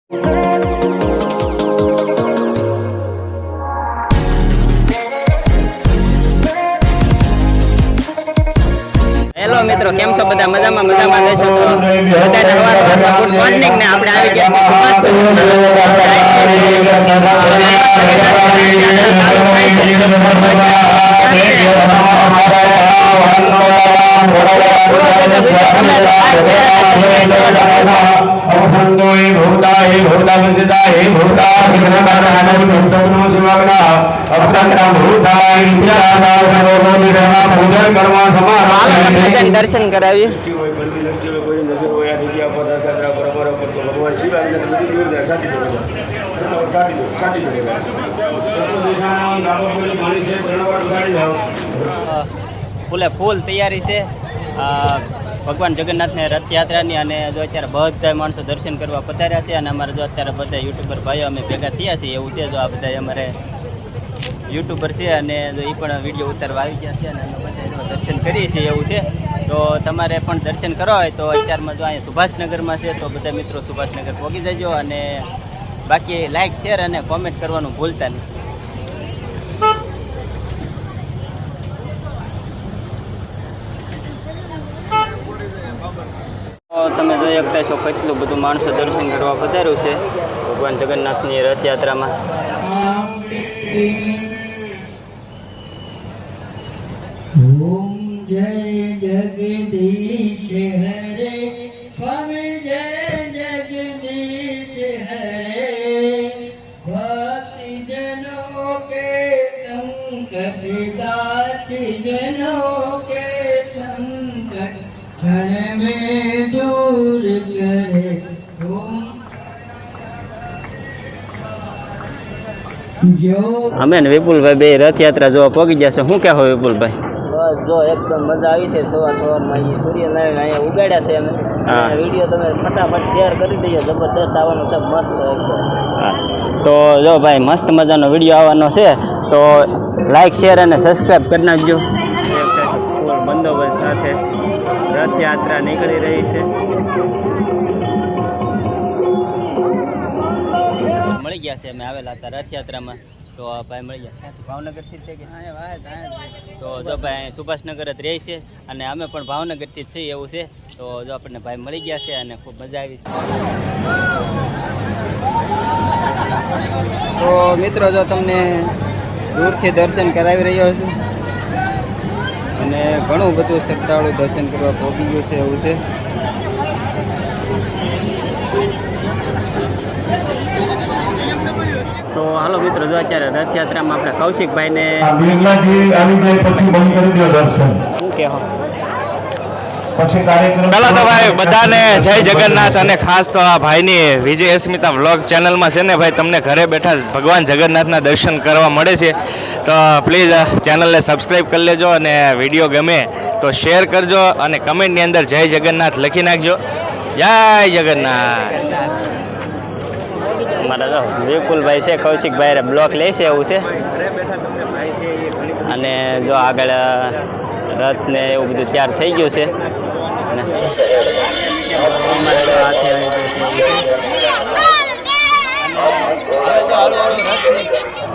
Hello મિત્રો, કેમ છો બધા? મજામાં દેશો તો બધાને સવાર ગુડ મોર્નિંગ ને આપણે આવી ગયા દર્શન કરાવીએ. ફૂલે ફૂલ તૈયારી છે ભગવાન જગન્નાથને રથયાત્રાની, અને જો અત્યારે બધા માણસો દર્શન કરવા પધાર્યા છે. અને અમારે જો અત્યારે બધા યુટ્યુબર ભાઈઓ અમે ભેગા થયા છીએ એવું છે. જો આ બધા અમારે યુટ્યુબર છે અને જો એ પણ વિડીયો ઉતારવા આવી ગયા છે અને અમે બધા દર્શન કરીએ છીએ એવું છે. તો તમારે પણ દર્શન કરવા હોય તો અત્યારમાં જો અહીંયા સુભાષનગરમાં છે તો બધા મિત્રો સુભાષનગર પહોંચી જજો. અને બાકી લાઇક, શેર અને કોમેન્ટ કરવાનું ભૂલતા નહીં. તમે જોઈ શકતા છો કેટલું બધું માણસો દર્શન કરવા પધાર્યું છે ભગવાન જગન્નાથની રથયાત્રામાં. ઓમ જય જગદીશ હરે, સ્વામી જય જગદીશ હરે, ભક્તજનો કે સંકટ દાસજનો કે સંકટ क्षण में दूर करे. અમે ને વિપુલભાઈ બે રથયાત્રા જોવા પહોંચી ગયા છે. શું કહેવો વિપુલભાઈ? બસ જો એકદમ મજા આવી છે. સવારમાં એ સૂર્યનારાયણ અહીંયા ઉગાડ્યા છે અમે. વિડીયો તમે ફટાફટ શેર કરી દેજો. જબરદસ્ત આવવાનું છે, મસ્ત એકદમ. તો જો ભાઈ મસ્ત મજાનો વિડીયો આવવાનો છે તો લાઈક, શેર અને સબસ્ક્રાઈબ કરી નાખજો. ફૂલ બંદોબસ્ત સાથે રથયાત્રા નીકળી રહી છે. મળી ગયા છે, અમે આવેલા હતા રથયાત્રામાં તો ભાઈ મળી ગયા. ભાવનગરથી જ છે કે? તો જો ભાઈ સુભાષનગર જ રહે છે અને અમે પણ ભાવનગરથી જ છીએ એવું છે. તો જો આપણને ભાઈ મળી ગયા છે અને ખૂબ મજા આવી છે. તો મિત્રો જો તમને દૂરથી દર્શન કરાવી રહ્યો છું અને ઘણું બધું શ્રદ્ધાળુ દર્શન કરવા પહોંચી ગયું છે એવું છે. તો હાલો મિત્રો, જો અત્યારે રથયાત્રામાં આપણે કૌશિકભાઈને શું કહેવો? પહેલા તો ભાઈ બધાને જય જગન્નાથ. અને ખાસ તો આ ભાઈની વિજય અસ્મિતા વ્લોગ ચેનલમાં છે ને ભાઈ, તમને ઘરે બેઠા ભગવાન જગન્નાથના દર્શન કરવા મળે છે. તો પ્લીઝ ચેનલને સબસ્ક્રાઈબ કરી લેજો અને વિડીયો ગમે તો શેર કરજો અને કમેન્ટની અંદર જય જગન્નાથ લખી નાખજો. જય જગન્નાથ. અમારા જો વિપુલભાઈ છે, કૌશિકભાઈ બ્લોક લે છે એવું છે. અને જો આગળ રથ ને એવું બધું તૈયાર થઈ ગયું છે.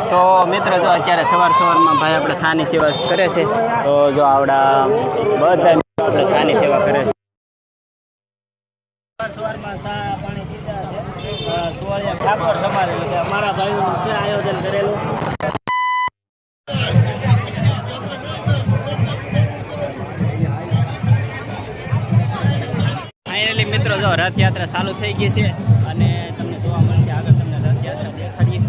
તો મિત્રો જો અત્યારે સવારમાં ભાઈ આપણે સાની સેવા કરે છે. તો જો આવડા બધા આપણે સાની સેવા કરે છે. ઠાકોર સમાજ અમારા ભાઈનું છે આયોજન કરેલું. ફાઇનલી મિત્રો જો રથયાત્રા ચાલુ થઈ ગઈ છે અને તમને જોવા મળશે આગળ તમને રથયાત્રા દેખાડીએ.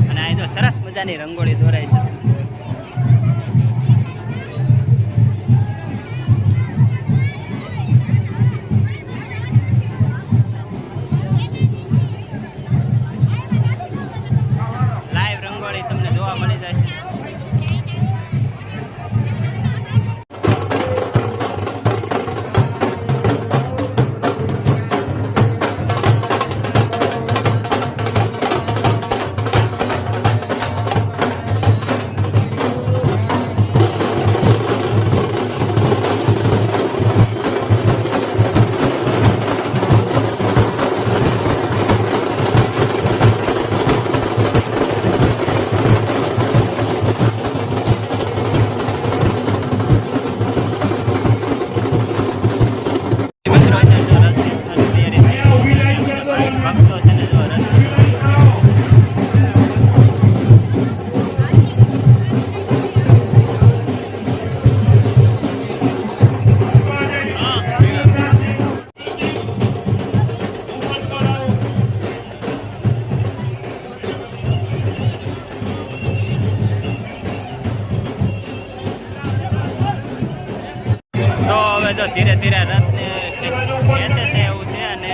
અને અહીં જો સરસ મજાની રંગોળી દોરાય છે. લાઈવ રંગોળી તમને જોવા મળી જાય છે. ધીરે ધીરે રથને બેસે છે એવું છે. અને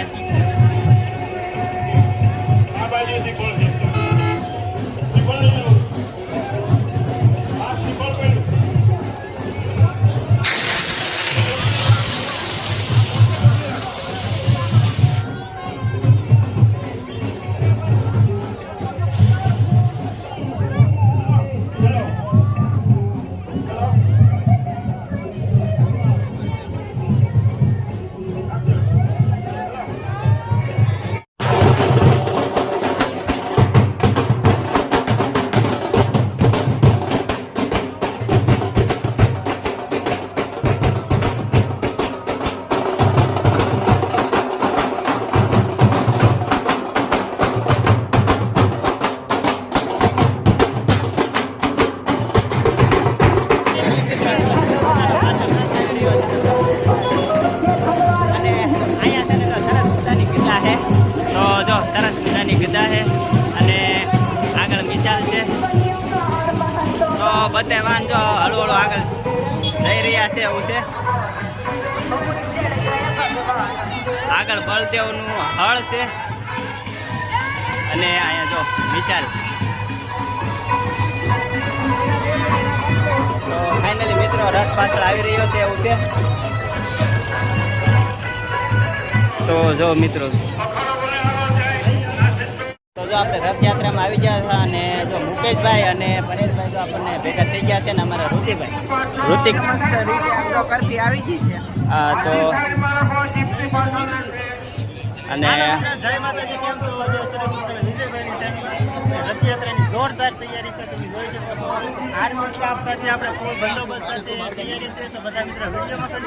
બધા વાહન જો હળુ હળુ આગળ જઈ રહ્યા છે એવું છે. આગળ બળદેવનું હળ છે અને અહીંયા જો વિશાલ. તો ફાઇનલી મિત્રો રથ પાછળ આવી રહ્યો છે એવું છે. તો જો મિત્રો જો આપણે રથયાત્રામાં આવી ગયા હતા અને જો મુકેશભાઈ અને પરેશભાઈ તો આપણને ભેગા થઈ ગયા છે ને અમારા ઋતિક આવી ગઈ છે. હા તો અને રથયાત્રાની જોરદાર તૈયારી છે. તમે જોઈ શકો છો આર્મી સ્ટાફ પાસે આપણે ફૂલ બંદોબસ્ત સાથે તૈયારી છે. તો બધા મિત્રો વિડીયોમાં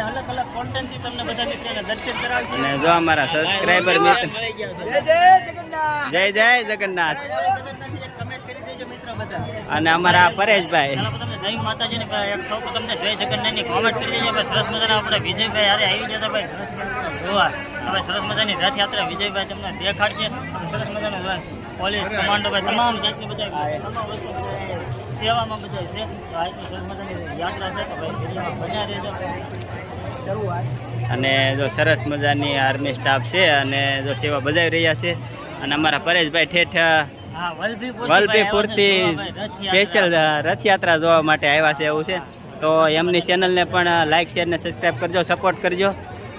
અલગ અલગ કોન્ટેન્ટથી તમને બધા મિત્રોને દર્શન કરાવશે. અને જો અમારા સબસ્ક્રાઇબર મિત્ર જય જય જગન્નાથ અને અમારા પરેશભાઈ જય માતાજીને સૌ પ્રથમ જય જગન્નાથની કોમેન્ટ કરી દેજો. સરસ મજાના આપણે વિજયભાઈ હારે આવી ગયા હતા ભાઈ જોવા. હવે સરસ મજાની રથયાત્રા વિજયભાઈ તમને દેખાડશે. સરસ મજાનું પોલીસ કમાન્ડો ભાઈ તમામ જાતની બધા સેવામાં બધા છે. તો આજની સરસ મજાની યાત્રા છે તો ભાઈ વિડીયોમાં બન્યા રહેજો. અને જો સરસ મજાની આર્મી સ્ટાફ છે અને જો સેવા બજાવી રહ્યા છે. અને અમારા પરેશભાઈ ઠેઠ વલભીપુરથી સ્પેશિયલ રથયાત્રા જોવા માટે આવ્યા છે એવું છે. તો એમની ચેનલને પણ લાઇક શેર ને સબસ્ક્રાઈબ કરજો, સપોર્ટ કરજો.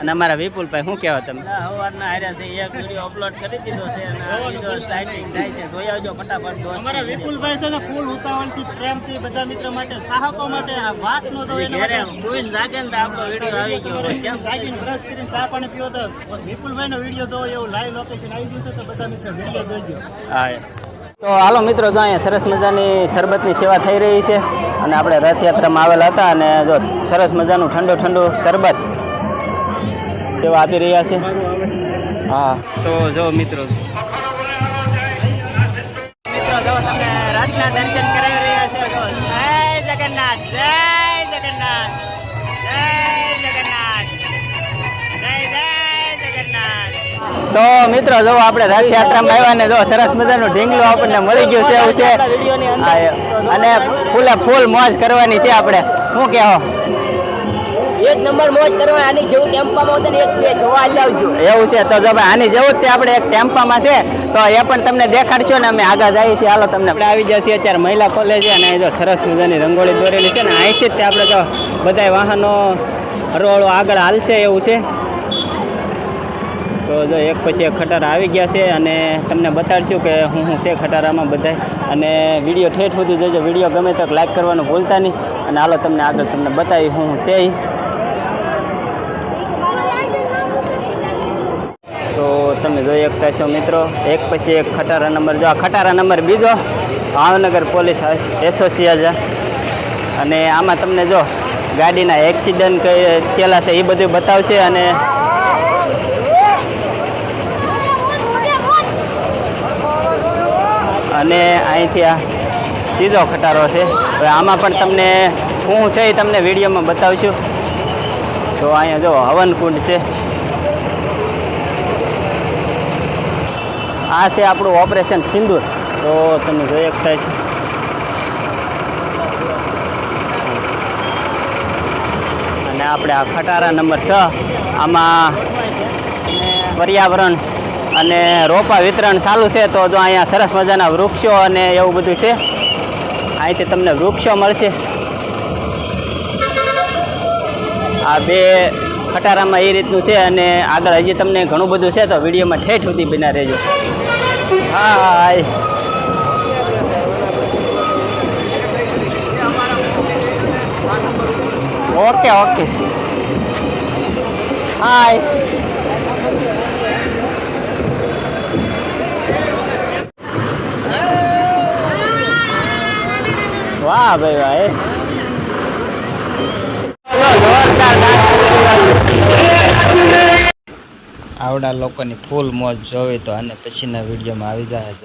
અને અમારા વિપુલભાઈ શું કહેવા તમે? સવારના હાર્યા છે એક વિડીયો અપલોડ કરી દીધો છે અને બીજો સ્ટાર્ટિંગ થાય છે. જોઈ આવજો ફટાફટ. અમારા વિપુલભાઈ છે ને ફૂલ ઉતાવળથી પ્રેમથી બધા મિત્રો માટે ચાહકો માટે આ વાત નો તો ઘરે કોઈ લાગે ને તો આપણો વિડીયો આવી ગયો હોય. કેમ કાઢીને બ્રશ કરીને ચા પાણી પીવો તો વિપુલભાઈનો વિડીયો જો એવું લાઈવ લોકેશન આવી ગયું છે તો બધા મિત્રો વિડીયો જોઈજો. હા તો હાલો મિત્રો જો અહીંયા સરસ મજાની શરબતની સેવા થઈ રહી છે. અને આપણે રથયાત્રામાં આવેલા હતા અને જો સરસ મજાનું ઠંડુ ઠંડુ શરબત સેવા આપી રહ્યા છે. હા તો જો મિત્રો જો તમને રથના દર્શન કરાવી રહ્યા છે. જો જય જગન્નાથ, જય જગન્નાથ, જય જગન્નાથ, જય જય જગન્નાથ. તો મિત્રો જો આપણે રથયાત્રામાં આવ્યા ને જો સરસ મજાનું ઢીંગલું આપણને મળી ગયું છે એવું છે. અને ફૂલ મોજ કરવાની છે આપણે. શું કહેવો? એક નંબર મોજ કરવા. આની જેવું ટેમ્પામાં હોતે ને એક છે જોવા આવજો. એવું છે તો જો ભાઈ આની જેવું જ તે આપણે એક ટેમ્પામાં છે તો એ પણ તમને દેખાડશો ને અમે આગળ જઈએ છીએ. હાલો તમને આપણે આવી જઈએ અત્યારે મહિલા કોલેજ અને જો સરસ મજાની રંગોળી દોરેલી છે ને અહીંથી જ આપણે તો બધા વાહનો હળવો આગળ હાલશે એવું છે. તો જો એક પછી એક ખટારા આવી ગયા છે અને તમને બતાડશું કે હું છે ખટારામાં બધા. અને વિડીયો ઠેઠ સુધી જોજો. વિડીયો ગમે તો લાઈક કરવાનું ભૂલતા નહીં. અને હાલો તમને આગળ તમને બતાવી હું છે. તો તમે જોઈ શકતા છો મિત્રો એક પછી એક ખટારા નંબર. જો આ ખટારા નંબર બીજો ભાવનગર પોલીસ એસોસિએશન. અને આમાં તમને જો ગાડીના એક્સિડન્ટ થયેલા છે એ બધું બતાવશે. અને અહીંથી આ ત્રીજો ખટારો છે. હવે આમાં પણ તમને શું છે એ તમને વિડીયોમાં બતાવશું. તો અહીંયા જો હવનકુંડ છે. આ છે આપણું ઓપરેશન સિંદૂર. તો તમે જોઈ શકતા છો. અને અને આપણે આ ખટારા નંબર 6 આમાં પર્યાવરણ અને રોપા વિતરણ ચાલુ છે. તો જો અહીંયા સરસ મજાના વૃક્ષો અને એવું બધું છે. અહીંથી તમને વૃક્ષો મળશે. આ બે ખટારામાં એ રીતનું છે અને આગળ હજી તમને ઘણું બધું છે. તો વિડીયોમાં ઠેઠ સુધી બના રહેજો. હાય ઓકે ઓકે હાય વાહ ભાઈ વાહ આવડા લોકોની ફૂલ મોજ જોવી તો આને પછીના વિડીયોમાં આવી જાય.